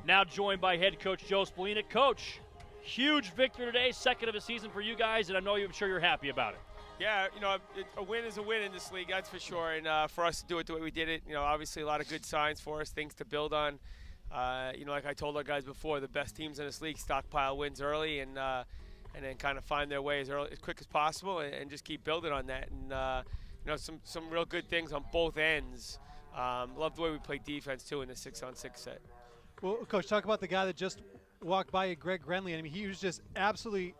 Now joined by head coach Joe Spallina. Coach, huge victory today, second of the season for you guys, and I'm sure you're happy about it. Yeah, a win is a win in this league, that's for sure. And for us to do it the way we did it, obviously a lot of good signs for us, things to build on. Like I told our guys before, the best teams in this league stockpile wins early and then kind of find their way as quick as possible and just keep building on that. And some real good things on both ends. Love the way we play defense too in the 6-on-6 set. Well, Coach, talk about the guy that just walked by you, Greg Grenley. I mean, he was just absolutely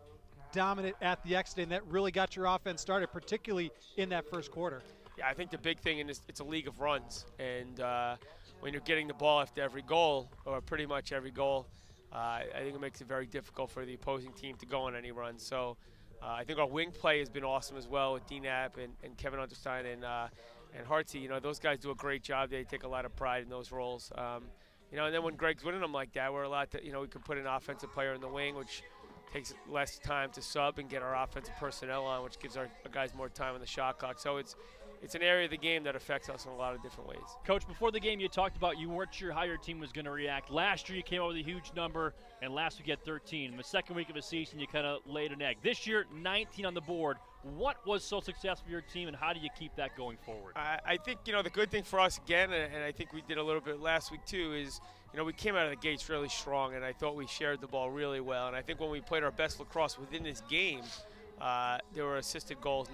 dominant at the X today, and that really got your offense started, particularly in that first quarter. Yeah, I think the big thing in this, it's a league of runs, and when you're getting the ball after every goal, or pretty much every goal, I think it makes it very difficult for the opposing team to go on any run. So I think our wing play has been awesome as well with D-Nap and Kevin Unterstein and Hartsey. Those guys do a great job. They take a lot of pride in those roles. And then when Greg's winning them like that, we're allowed to, we can put an offensive player in the wing, which takes less time to sub and get our offensive personnel on, which gives our guys more time on the shot clock. So it's an area of the game that affects us in a lot of different ways. Coach, before the game you talked about you weren't sure how your team was going to react. Last year you came out with a huge number, and last week you had 13. In the second week of the season you kind of laid an egg. This year, 19 on the board. What was so successful for your team, and how do you keep that going forward? I think, the good thing for us, again, and I think we did a little bit last week too, is, we came out of the gates really strong, and I thought we shared the ball really well. And I think when we played our best lacrosse within this game, there were assisted goals,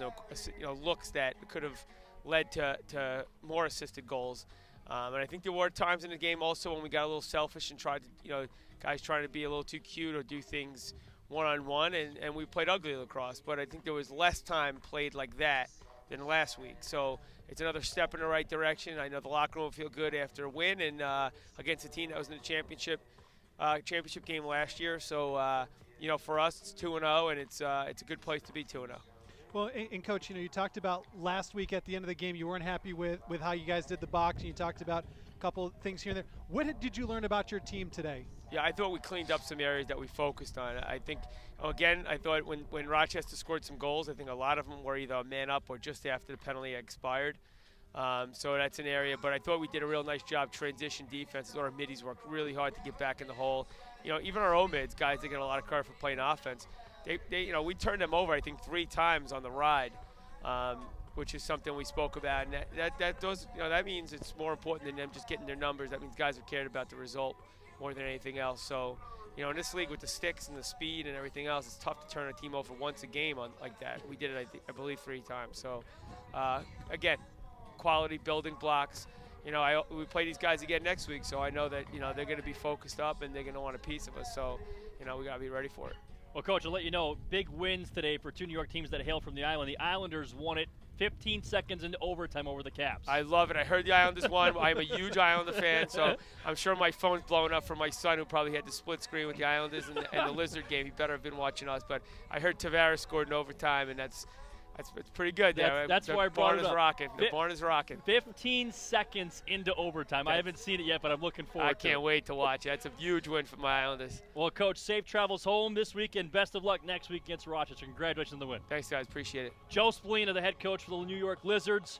looks that could have led to more assisted goals. And I think there were times in the game also when we got a little selfish and tried to, guys trying to be a little too cute or do things one-on-one, and we played ugly lacrosse. But I think there was less time played like that than last week. So it's another step in the right direction. I know the locker room will feel good after a win and against a team that was in the championship game last year. So, for us, it's 2-0, and it's a good place to be 2-0. Well, and Coach, you talked about last week at the end of the game you weren't happy with how you guys did the box, and you talked about a couple of things here and there. What did you learn about your team today? Yeah, I thought we cleaned up some areas that we focused on. I think, again, I thought when Rochester scored some goals, I think a lot of them were either a man up or just after the penalty expired. So that's an area. But I thought we did a real nice job transition defense. Our middies worked really hard to get back in the hole. Even our O-mids, guys that get a lot of credit for playing offense, we turned them over, I think, 3 times on the ride, which is something we spoke about. And that means it's more important than them just getting their numbers. That means guys have cared about the result more than anything else. So, in this league with the sticks and the speed and everything else, it's tough to turn a team over once a game like that. We did it, I believe, 3 times. So, again, quality building blocks. We play these guys again next week, so I know that, they're going to be focused up and they're going to want a piece of us. So, we got to be ready for it. Well, Coach, I'll let you know, big wins today for 2 New York teams that hail from the island. The Islanders won it 15 seconds into overtime over the Caps. I love it. I heard the Islanders won. I'm a huge Islander fan, so I'm sure my phone's blowing up for my son, who probably had the split screen with the Islanders and the Lizard game. He better have been watching us. But I heard Tavares scored in overtime, and that's pretty good. That's why I brought it up. The barn is rocking. 15 seconds into overtime. I haven't seen it yet, but I'm looking forward to it. I can't wait to watch it. That's a huge win for my Islanders. Well, Coach, safe travels home this week, and best of luck next week against Rochester. Congratulations on the win. Thanks, guys. Appreciate it. Joe Spallina, the head coach for the New York Lizards.